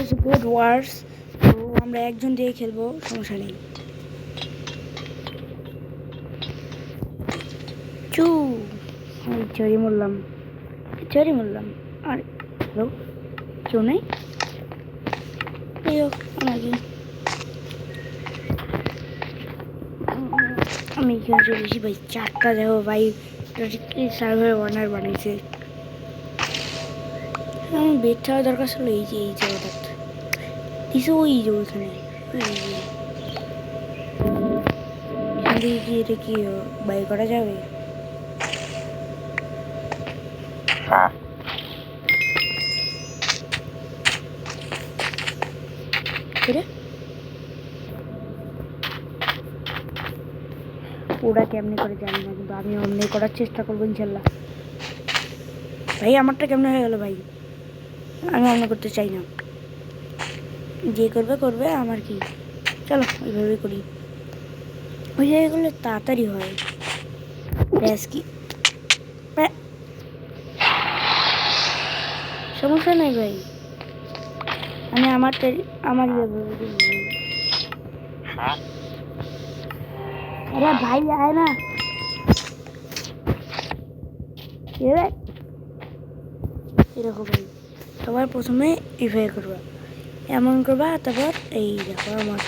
Let's go ওয়ার্স। তো আমরা একজন দিয়ে খেলবো, সমস্যা নেই। চু চড়ি মরলাম আর হ্যালো, কেউ নেই। আমাকে আমি এখানে চলেছি ভাই। 4টা দেখো ভাই, সার্ভার ওয়ার্নার বানিয়েছে। আমার বেড ছাড়া দরকার ছিল এই যে হঠাৎ দিছে ওই যে ওইখানে কি এটা কি বাই করা যাবে? ওরা কেমনে করে জানি না, কিন্তু আমি অমনি করার চেষ্টা করবো ইনশাল্লাহ। ভাই আমারটা কেমনে হয়ে গেল ভাই? আমি অমনি করতে চাই না, যে করবে করবে, আমার কি। চলো ওইভাবে করি, ওই জায়গায় করলে তাড়াতাড়ি হয়। ব্যাস কি সমস্যা নেই ভাই, আমি আমার अरे भाई आए ना দেখো ভাই, সবার প্রথমে ইভাই করবা, এমন করবা, তারপর এই দেখো আমার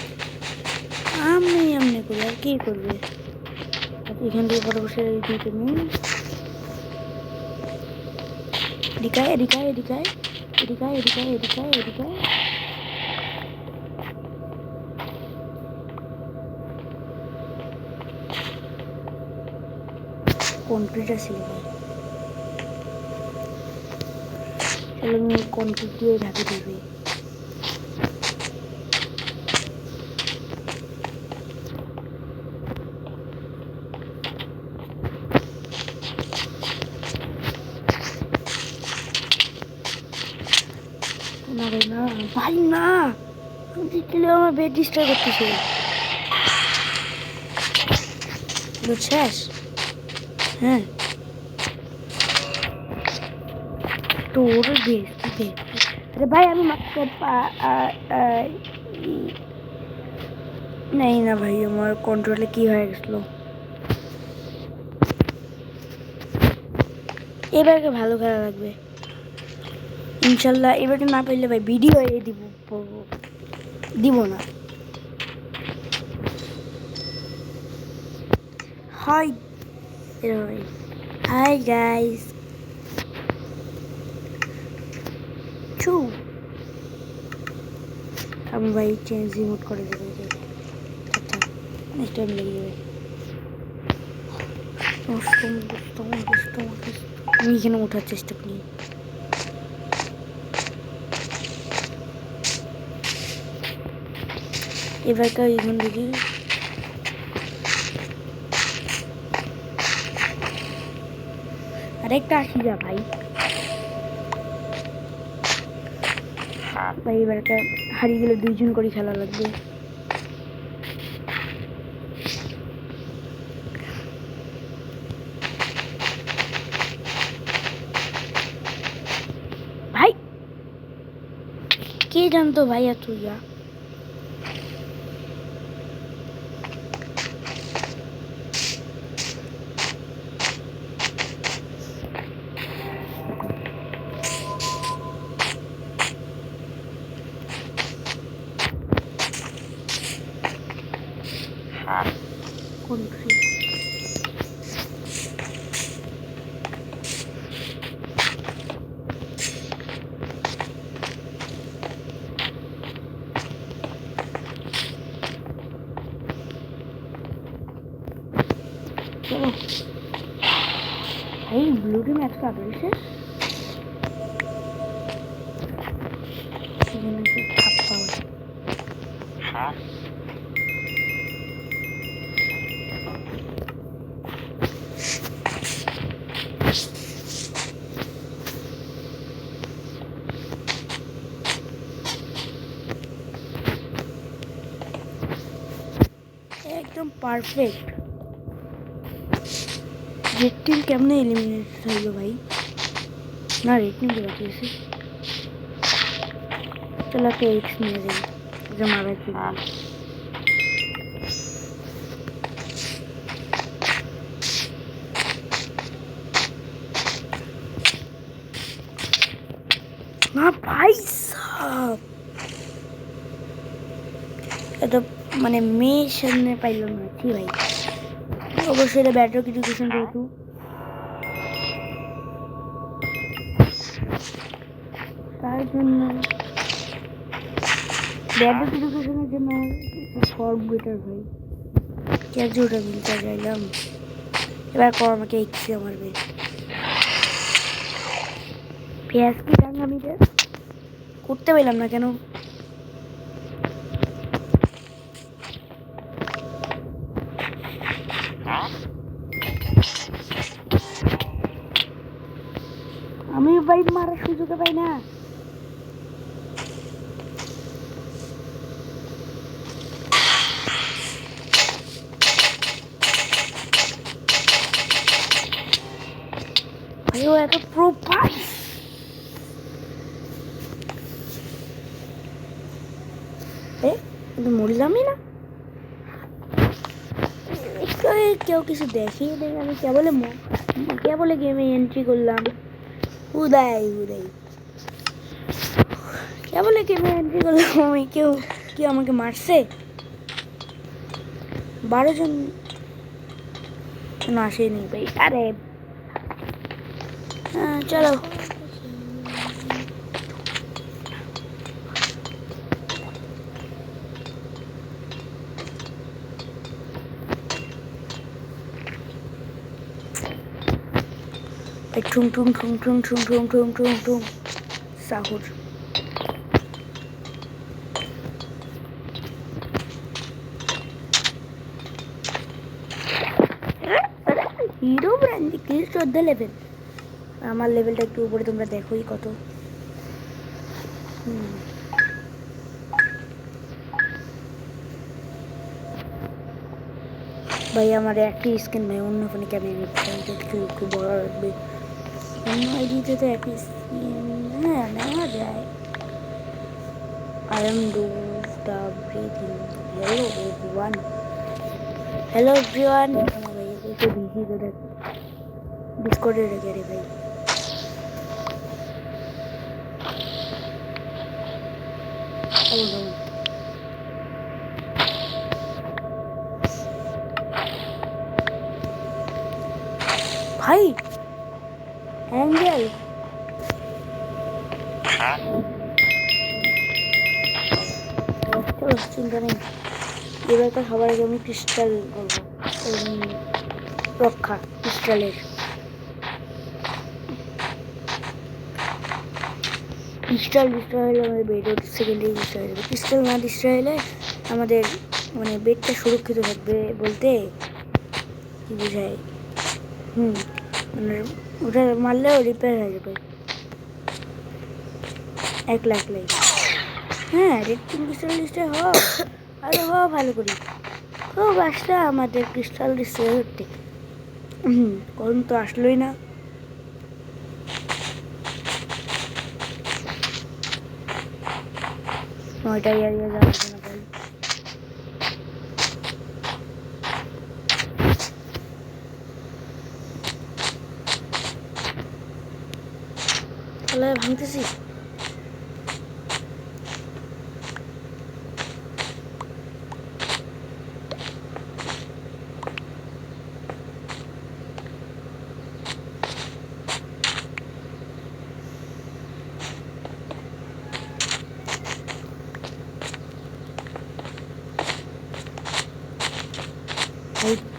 আমনি করি। আর কি করবে? এখান থেকে বড় বসে দিতে নিই। এদিকায় কম্পিউটার ছিল ভাই। চলো আমি কম্পিউটার দিয়ে ঢাকে দিবি। না ভাই না, ভাই না, আমি দেখলে আমার বেড ডিস্টার্ব করতেছে। বুঝছিস? হ্যাঁ তো ওর দেখতে। अरे भाई আমি মাত্র নেই না ভাই, আমার কন্ট্রোলে কি হয়ে গেছিল। এবারকে ভালো খেলা লাগবে ইনশাল্লাহ। এবারকে না পাইলে ভাই ভিডিও দিব না। হাই হাই গাইস, চু আমি ভাই চেঞ্জ রিমোট করে দেবো। আচ্ছা নেক্সট টাইম লেগে যাবে। আমি এখানে ওঠার চেষ্টা করি। এবারকার এখান থেকে আরেকটা আসি যা ভাই। ভাই এবারটা হারিয়ে গেলে 2জন করে খেলা লাগবে। ভাই কে জানতো ভাই এত ইয়া। चलो भाई ब्लू टीम मैच का अपडेट है। एकदम परफेक्ट। रेड टीम केमने एलिमिनेट হইলো ভাই? না রেড টিম কে বাঁচিয়েছে। চলো একটা এক্স নিয়ে যাই, যে মারা কি না ভাই সাব, এত মানে মেয়ের সামনে পাইলাম না কি ভাই। অবশ্যই এটা ব্যাটার এডুকেশন যেহেতু, তার জন্য ব্যাটার এডুকেশনের জন্য ফর্ম বেটার ভাই। ক্যাজুয়ালটা কিনতে চাইলাম, এবার কর আমাকে এক্সে মারবে। পেঁয়াজ কি দাম আমি করতে পারলাম না কেন? আমি ভাই মারার সুযোগ পাই না। ভাই ও এত প্রপার, কিন্তু মরলামই না। কেউ কিছু দেখিয়ে দেয়, আমি কেবলে গেমে এন্ট্রি করলাম। উদয় কেবলে গেমে এন্ট্রি করলাম আমি, কেউ আমাকে মারছে। 12 জন আসেনি ভাই। আরে চলো ঠুং ঠুং ঠুং ঠুং ঠুং ঠুং ঠুং ঠুং ঠুং সাহুর। হিরো ব্র্যান্ড কি 14 লেভেল, আমার লেভেলটা একটু উপরে, তোমরা দেখোই কত। ভাই আমার একটি স্ক্রিন ভাই, অন্য ফোনে কেমন একটু বড় রাখবে। অন্য আইডিতে তো একই স্ক্রিন হ্যাঁ নেওয়া যায়। I am do the breathing. Hello everyone. भाई ये तो बिजी कर डिस्कॉर्ड রেখে রে ভাই। ভাই অ্যাঙ্গেল চলো চিন্তা নেই। এবার তো সবার আগে আমি ক্রিস্টাল বলবো, রক্ষা ক্রিস্টালের। ক্রিস্টাল ডিস্ট্রয় হলে আমাদের বেড সেকেন্ডারি ডিস্ট্রয় হয়ে যাবে। ক্রিস্টাল না ডিস্ট্রয় হলে আমাদের মানে বেডটা সুরক্ষিত থাকবে বলতে কি বোঝায়, মানে ওটা মারলেও রিপেয়ার হয়ে যাবে 1 লাখ লাইক। হ্যাঁ রেড ক্রিস্টাল ডিস্ট্রয় আরো ভালো করি। খুব আসলে আমাদের ক্রিস্টাল ডিস্ট্রয় করতে, কোন তো আসলোই না। নয়টা এরিয়া যাওয়া না ভাই। তাহলে ভাঙতেছি।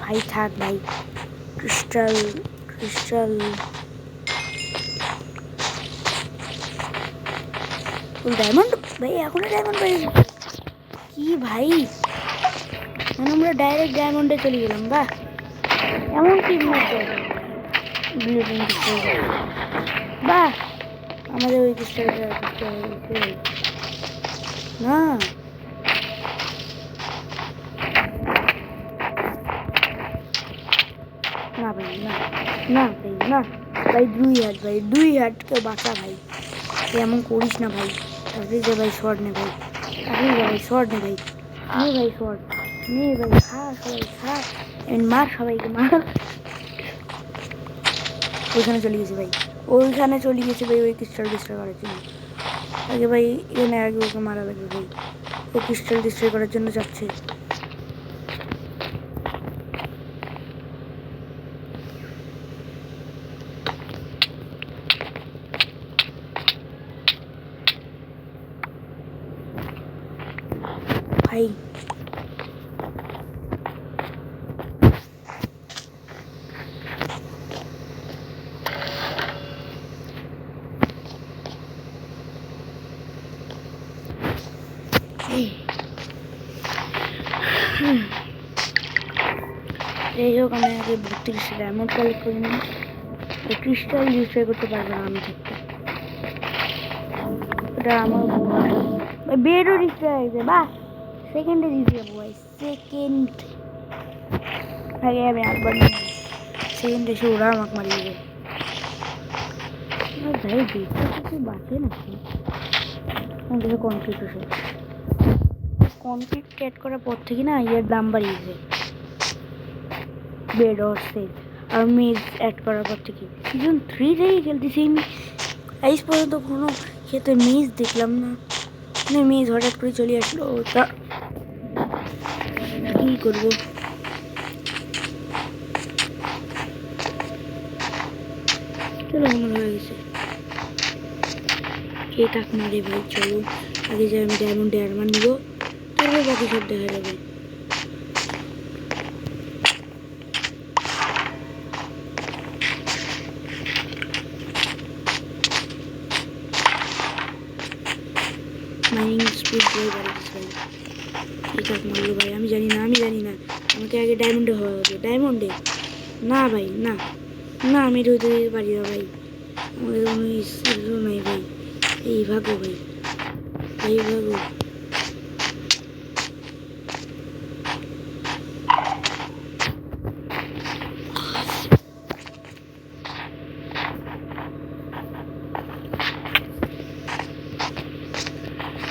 ভাই থাক ভাই, ক্রিস্টাল ডায়মন্ড ভাই, এখনো ডায়মন্ড পাই কি ভাই? মানে আমরা ডাইরেক্ট ডায়মন্ডে চলে গেলাম। বাহ, এমন কি বাহ, আমাদের ওই ক্রিস্টালটা না না ভাই, না ভাই, না ভাই, 2 হাত ভাই, 2 হাত কেউ বাঁচা ভাই, এমন করিস না ভাই। তাড়াতাড়ি যা ভাই, শর্ট নে ভাই, তাড়াতাড়ি যা ভাই, শর্ট নে ভাই, নে ভাই শর্ট, নে ভাই, খা সবাই খা, মার সবাইকে মার। ওইখানে চলে গেছে ভাই, ওইখানে চলে গেছে ভাই, ওই ক্রিস্টাল ডিস্ট্রয় করার জন্য। আগে ভাই এখানে আগে ওকে মারা লাগবে ভাই, ও ক্রিস্টাল ডিস্ট্রয় করার জন্য যাচ্ছে। ভাই যাই হোক, আমি আগে 32 ডায়মন্ড কালেক্ট করে নিই, ক্রিস্টাল ডিস্ট্রয় করতে পারবো না আমি থাকতে। ওটা আমার বেডও ডিস্ট্রয় হয়েছে, বাহ সেকেন্ডে জিতে যাবো ভাই, সেকেন্ড। আগে আমি একবার সেকেন্ড এসে ওরা আমাকে মারিয়ে দেবে ভাই। বেডটা কিছু বাঁচে নাকি? আমাদের কনক্রিট এসে কনক্রিট ক্যাট করার পর থেকে না এর দাম বাড়িয়েছে, বেড হচ্ছে। আর মেজ অ্যাড করার পর থেকে সিজন 3 থেকে খেলতেছি আমি, আজ পর্যন্ত কোনো খেতে মেজ দেখলাম না। মানে মেজ হঠাৎ করে চলে আসলো, তা কী করবো? চলো আমার হয়ে গেছে, কে কাক মারে ভাই। চলো আগে যাই, আমি ডায়মন্ড আর্মার নিবো, তারপর বাকি সব দেখা যাবে। মাইনিং স্পিড বই বাড়াচ্ছে ভাই, কে কাক মারলো ভাই আমি জানি না, আমি জানি না। আমাকে আগে ডায়মন্ডে হওয়া হবে, ডায়মন্ডে না ভাই, না না, আমি রোদে পারি না ভাই, আমাদের কোনো স্কিলও নাই ভাই। এই ভাগো ভাই, এই ভাগো।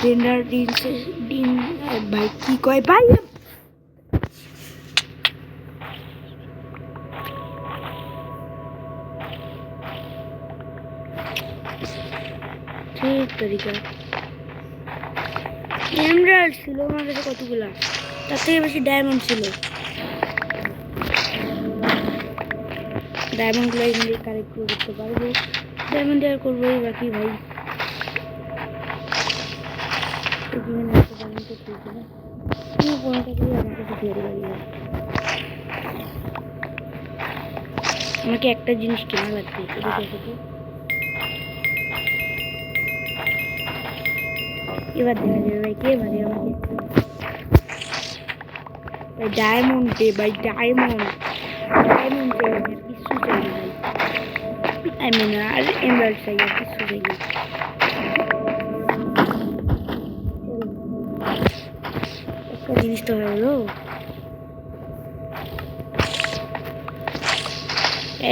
টেন্ডার ডিন ভাই কি কয় ভাই, ঠিক তরিকা। এমরাল্ড ছিল আমার কাছে কতগুলা, তার থেকে বেশি ডায়মন্ড ছিল। ডায়মন্ডগুলো এখানে কালেক্ট করতে পারবো, ডায়মন্ড আর করবোই বাকি ভাই। আমাকে একটা জিনিস কেনা লাগবে, এবার দেখা যাবে ভাই কে মানে আমাকে ডায়মন্ড দে ভাই, ডায়মন্ড ডায়মন্ড চাই, আর কিছু চাই না ভাই। আই মিন আর এমরাল্ড চাই, আর কিছু চাই না। একটা জিনিস তো হয়ে গেলো।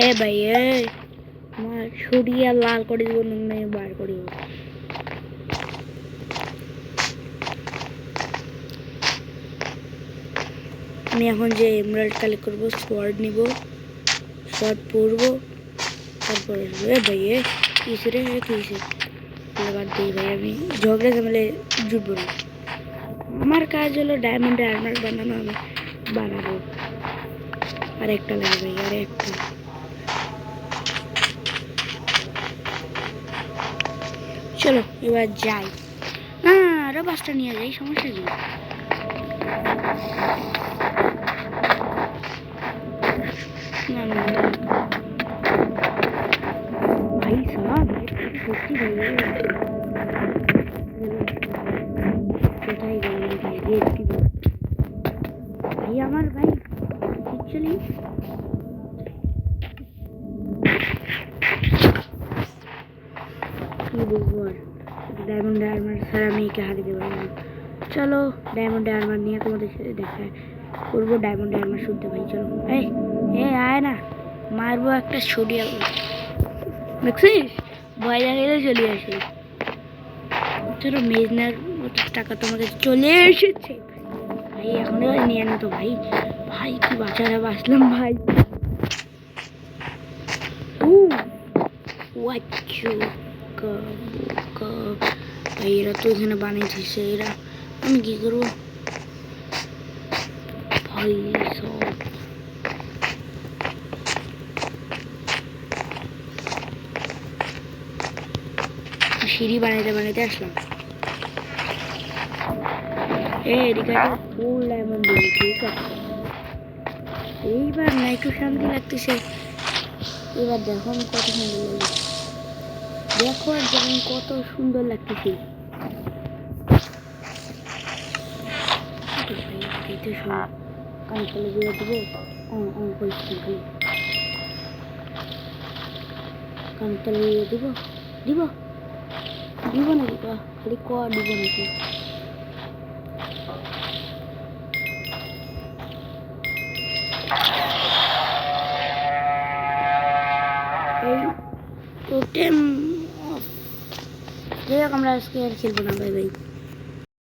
এ ভাই আমার সরিয়া লাল করে দিব, না বার করে দিব। আমি এখন যে এমরাল্ড কালেক্ট করবো, সোয়ার্ড নিব, শর্ট পরবো, তারপরে ভাই কিসে রে কিসে বাদ দিই ভাই, আমি ঝগড়া ঝামেলে জুটবো না। আমার কাজ হলো ডায়মন্ডে আর্মার বানানো, আমি বানাবো। আর একটা লাগবে ভাই, আর একটা। চলো এবার যাই, না আরো 5টা নিয়ে যাই, সমস্যা কি? না না ভাই সাহেব, সত্যি ভাই কোথায় গেল ভাই, ভাই আমার ভাই অ্যাকচুয়ালি কি বলবো, আর ডায়মন্ড আর্মার ছাড়া আমি একে হারিয়ে দেবো না। চলো ডায়মন্ড আর্মার নিয়ে তোমাদের সাথে দেখা করবো, ডায়মন্ড আর্মার শুনতে ভাই। চলো আয় না, মারবো একটা ছড়িয়ে, দেখছিস ভয় দেখাইলে চলে আসে। চলো মেজনার মতো টাকা তোমার কাছে চলে এসেছে ভাই। এখন নিয়ে না তো ভাই। ভাই কি বাঁচারা বাঁচলাম ভাই। ভাই এরা তো এখানে বানিয়েছে এরা, আমি কি করবো ভাই সব। সিঁড়ি বানাইতে বানাইতে আসলাম। এদিকে ফুল ডায়মন্ড দিই, ঠিক আছে এইবার না একটু শান্তি লাগতেছে। এবার দেখো আমি কত সুন্দর লাগে, দেখো যেমন কত সুন্দর লাগতেছে। কানতলে দিয়ে দেবো, কানতলে দিয়ে দিব দিব দিব নাকি খালি ক দিব নাকি। এই টোটেম যাই হোক, আমরা আজকে আর খেলবো না, বাই বাই।